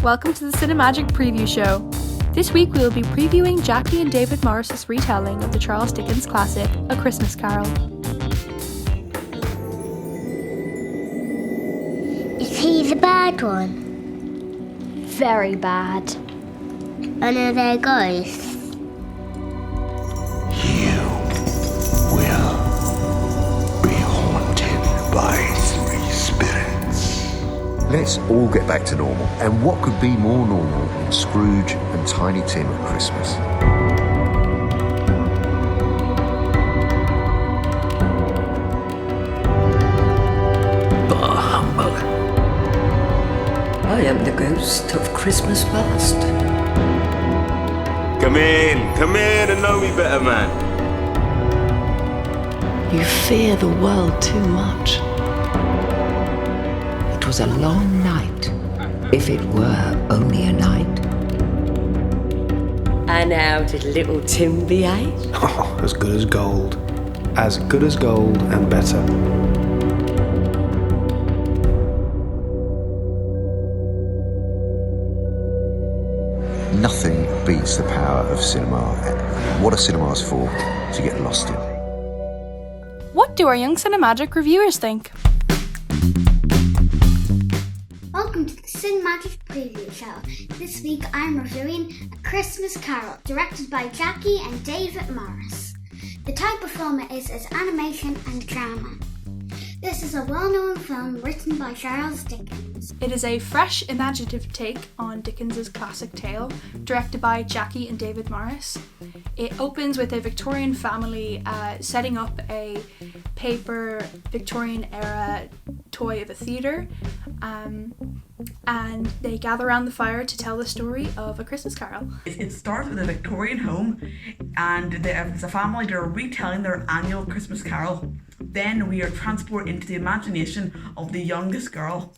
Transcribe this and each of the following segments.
welcome to the Cinemagic preview show. This week we will be previewing Jacqui and David Morris's retelling of the Charles Dickens classic, A Christmas Carol. Is he the bad one? Very bad. And are there ghosts? You will be haunted by 3 spirits. Let's all get back to normal. And what could be more normal than Scrooge and Tiny Tim at Christmas? Bah humbug. I am the ghost of Christmas past. Come in and know me better, man. You fear the world too much. It was a long night, if it were only a night. And how did little Tim behave? Oh, as good as gold. As good as gold and better. Nothing beats the power of cinema. What are cinemas for? To get lost in. What do our young Cinemagic reviewers think? Welcome to the Cinemagic preview show. This week I'm reviewing A Christmas Carol, directed by Jacqui and David Morris. The type of film it is animation and drama. This is a well-known film written by Charles Dickens. It is a fresh, imaginative take on Dickens's classic tale, directed by Jacqui and David Morris. It opens with a Victorian family setting up a paper Victorian-era toy of a theatre, and they gather around the fire to tell the story of A Christmas Carol. It starts with a Victorian home, and there's a family that are retelling their annual Christmas Carol. Then we are transported into the imagination of the youngest girl,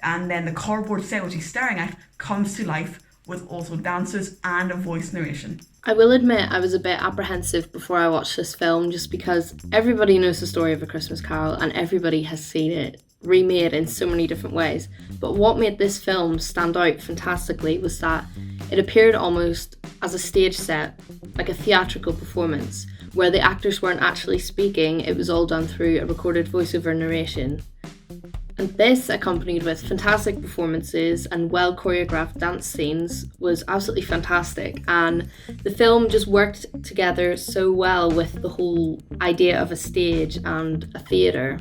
and then the cardboard set which he's staring at comes to life with also dancers and a voice narration. I will admit I was a bit apprehensive before I watched this film, just because everybody knows the story of A Christmas Carol and everybody has seen it remade in so many different ways. But what made this film stand out fantastically was that it appeared almost as a stage set, like a theatrical performance, where the actors weren't actually speaking. It was all done through a recorded voiceover narration. And this, accompanied with fantastic performances and well choreographed dance scenes, was absolutely fantastic. And the film just worked together so well with the whole idea of a stage and a theatre.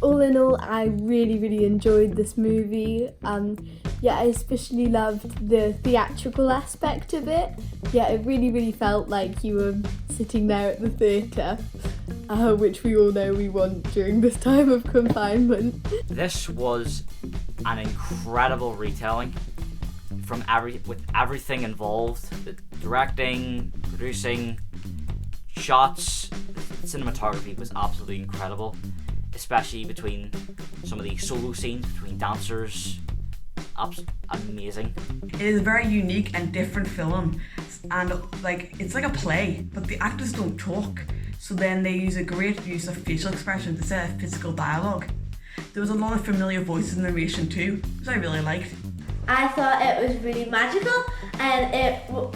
All in all, I really enjoyed this movie. I especially loved the theatrical aspect of it. Yeah, it really felt like you were sitting there at the theatre, which we all know we want during this time of confinement. This was an incredible retelling with everything involved. The directing, producing, shots, the cinematography was absolutely incredible, especially between some of the solo scenes between dancers. Amazing. It is a very unique and different film, and it's like a play, but the actors don't talk, so then they use a great use of facial expressions instead of physical dialogue. There was a lot of familiar voices in the narration too, which I really liked. I thought it was really magical, and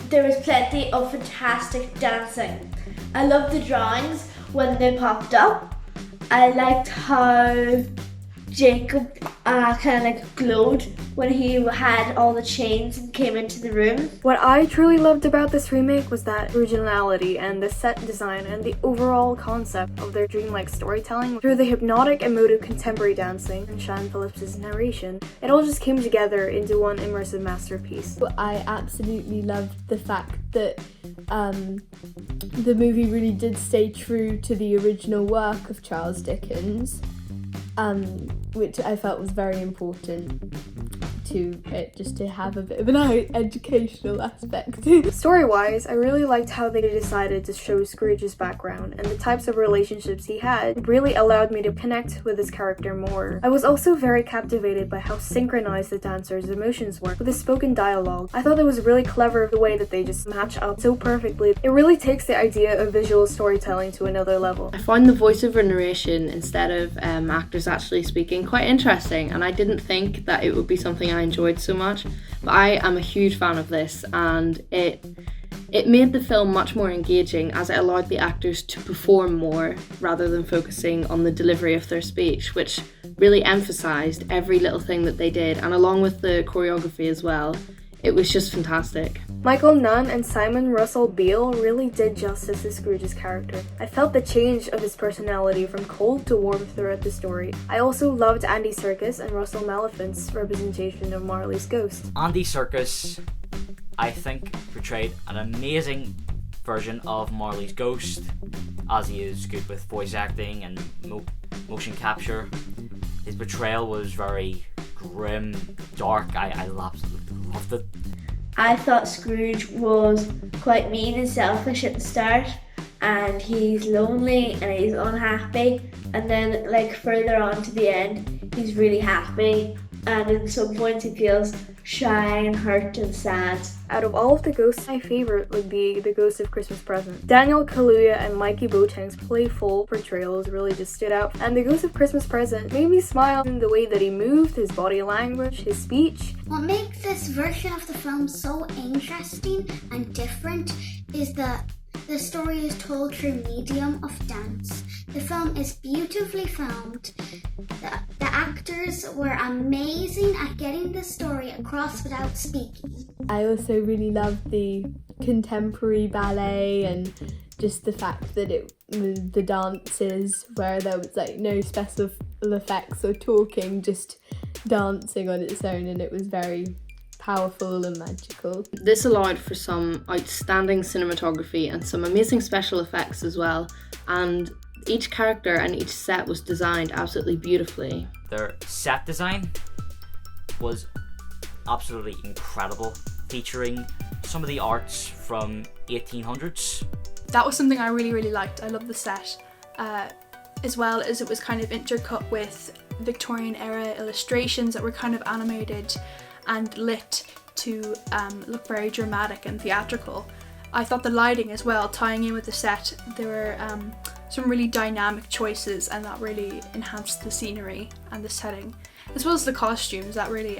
there was plenty of fantastic dancing. I loved the drawings when they popped up. I liked how Jacob kind of glowed when he had all the chains and came into the room. What I truly loved about this remake was that originality and the set design and the overall concept of their dreamlike storytelling through the hypnotic, emotive contemporary dancing and Sean Phillips's narration. It all just came together into one immersive masterpiece. I absolutely loved the fact that the movie really did stay true to the original work of Charles Dickens, which I felt was very important to it, just to have a bit of an educational aspect. Story-wise, I really liked how they decided to show Scrooge's background, and the types of relationships he had really allowed me to connect with his character more. I was also very captivated by how synchronized the dancers' emotions were with the spoken dialogue. I thought it was really clever the way that they just match up so perfectly. It really takes the idea of visual storytelling to another level. I found the voiceover narration instead of actors actually speaking quite interesting, and I didn't think that it would be something I enjoyed so much. But I am a huge fan of this, and it made the film much more engaging as it allowed the actors to perform more rather than focusing on the delivery of their speech, which really emphasised every little thing that they did, and along with the choreography as well, it was just fantastic. Michael Nunn and Simon Russell Beale really did justice to Scrooge's character. I felt the change of his personality from cold to warm throughout the story. I also loved Andy Serkis and Russell Maliphant's representation of Marley's ghost. Andy Serkis, I think, portrayed an amazing version of Marley's ghost, as he is good with voice acting and motion capture. His portrayal was very grim, dark. I absolutely loved it. I thought Scrooge was quite mean and selfish at the start, and he's lonely and he's unhappy, and then like further on to the end he's really happy, and at some points he feels shy and hurt and sad. Out of all of the ghosts, my favourite would be the Ghost of Christmas Present. Daniel Kaluuya and Mikey Boats' playful portrayals really just stood out, and the Ghost of Christmas Present made me smile in the way that he moved, his body language, his speech. What makes this version of the film so interesting and different is that the story is told through medium of dance. The film is beautifully filmed. The actors were amazing at getting the story across without speaking. I also really loved the contemporary ballet and just the fact that the dances where there was like no special effects or talking, just dancing on its own, and it was very powerful and magical. This allowed for some outstanding cinematography and some amazing special effects as well, and each character and each set was designed absolutely beautifully. Their set design was absolutely incredible, featuring some of the arts from 1800s. That was something I really liked. I loved the set, as well as it was kind of intercut with Victorian era illustrations that were kind of animated and lit to look very dramatic and theatrical. I thought the lighting as well, tying in with the set, there were some really dynamic choices, and that really enhanced the scenery and the setting, as well as the costumes that really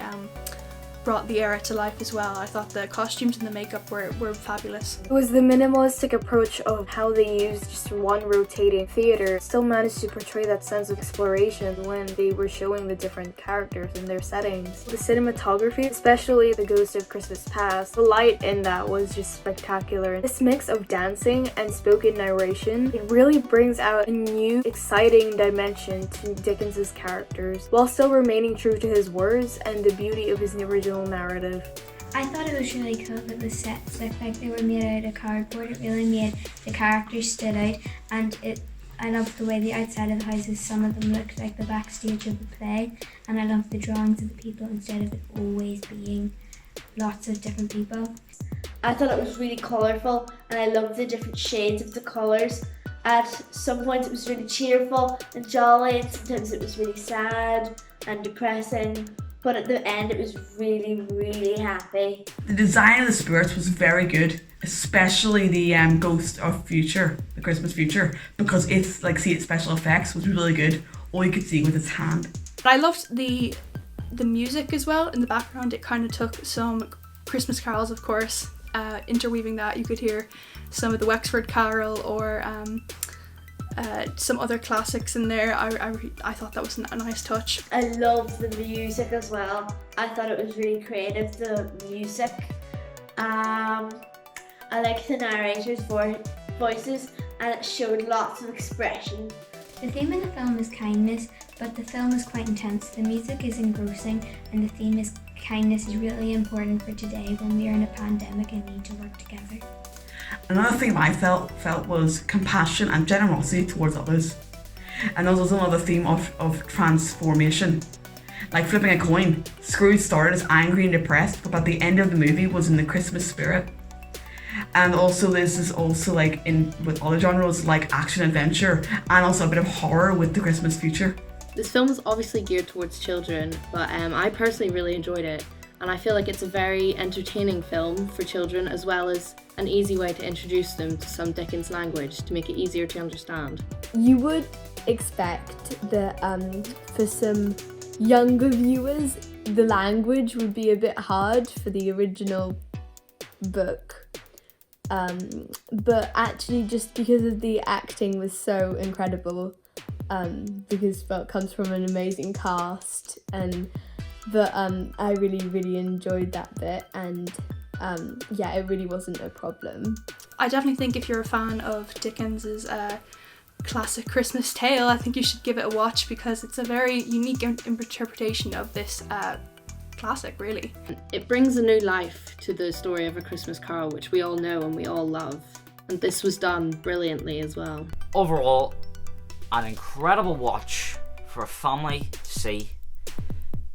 brought the era to life as well. I thought the costumes and the makeup were fabulous. It was the minimalistic approach of how they used just one rotating theatre, still managed to portray that sense of exploration when they were showing the different characters and their settings. The cinematography, especially the Ghost of Christmas Past, the light in that was just spectacular. This mix of dancing and spoken narration, it really brings out a new, exciting dimension to Dickens's characters, while still remaining true to his words and the beauty of his original narrative. I thought it was really cool that the sets looked like they were made out of cardboard. It really made the characters stood out, and I loved the way the outside of the houses, some of them looked like the backstage of the play, and I loved the drawings of the people instead of it always being lots of different people. I thought it was really colourful, and I loved the different shades of the colours. At some points it was really cheerful and jolly, and sometimes it was really sad and depressing. But at the end, it was really happy. The design of the spirits was very good, especially the Ghost of Future, the Christmas Future, because its special effects was really good. All you could see with its hand. I loved the music as well in the background. It kind of took some Christmas carols, of course, interweaving that. You could hear some of the Wexford Carol or some other classics in there. I thought that was a nice touch. I loved the music as well. I thought it was really creative, the music. I liked the narrators' voices, and it showed lots of expression. The theme of the film is kindness, but the film is quite intense. The music is engrossing, and the theme is kindness is really important for today when we are in a pandemic and need to work together. Another theme I felt was compassion and generosity towards others. And there was also another theme of transformation. Like flipping a coin, Scrooge started as angry and depressed, but by the end of the movie was in the Christmas spirit. And also this is also like with other genres like action adventure, and also a bit of horror with the Christmas future. This film is obviously geared towards children, but I personally really enjoyed it. And I feel like it's a very entertaining film for children, as well as an easy way to introduce them to some Dickens language to make it easier to understand. You would expect that for some younger viewers the language would be a bit hard for the original book. But actually, just because of the acting was so incredible, because it comes from an amazing cast, and I really enjoyed that bit, and it really wasn't a problem. I definitely think if you're a fan of Dickens's classic Christmas tale, I think you should give it a watch, because it's a very unique interpretation of this classic, really. It brings a new life to the story of A Christmas Carol, which we all know and we all love, and this was done brilliantly as well. Overall, an incredible watch for a family to see,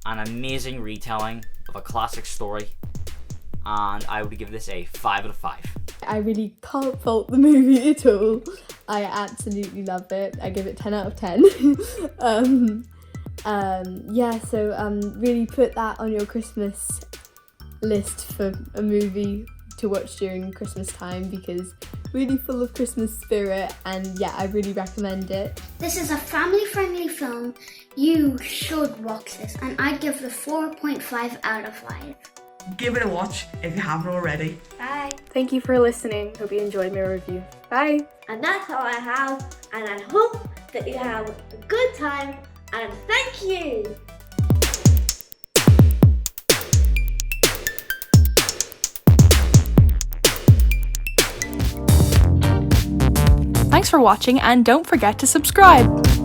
an amazing retelling of a classic story, and I would give this a 5 out of 5. I really can't fault the movie at all. I absolutely love it. I give it 10 out of 10. Really put that on your Christmas list for a movie to watch during Christmas time, because really full of Christmas spirit, and I really recommend it. This is a family-friendly film. You should watch this, and I'd give it a 4.5 out of 5. Give it a watch if you haven't already. Bye. Thank you for listening. Hope you enjoyed my review. Bye. And that's all I have, and I hope that you have a good time, and thank you! Thanks for watching, and don't forget to subscribe!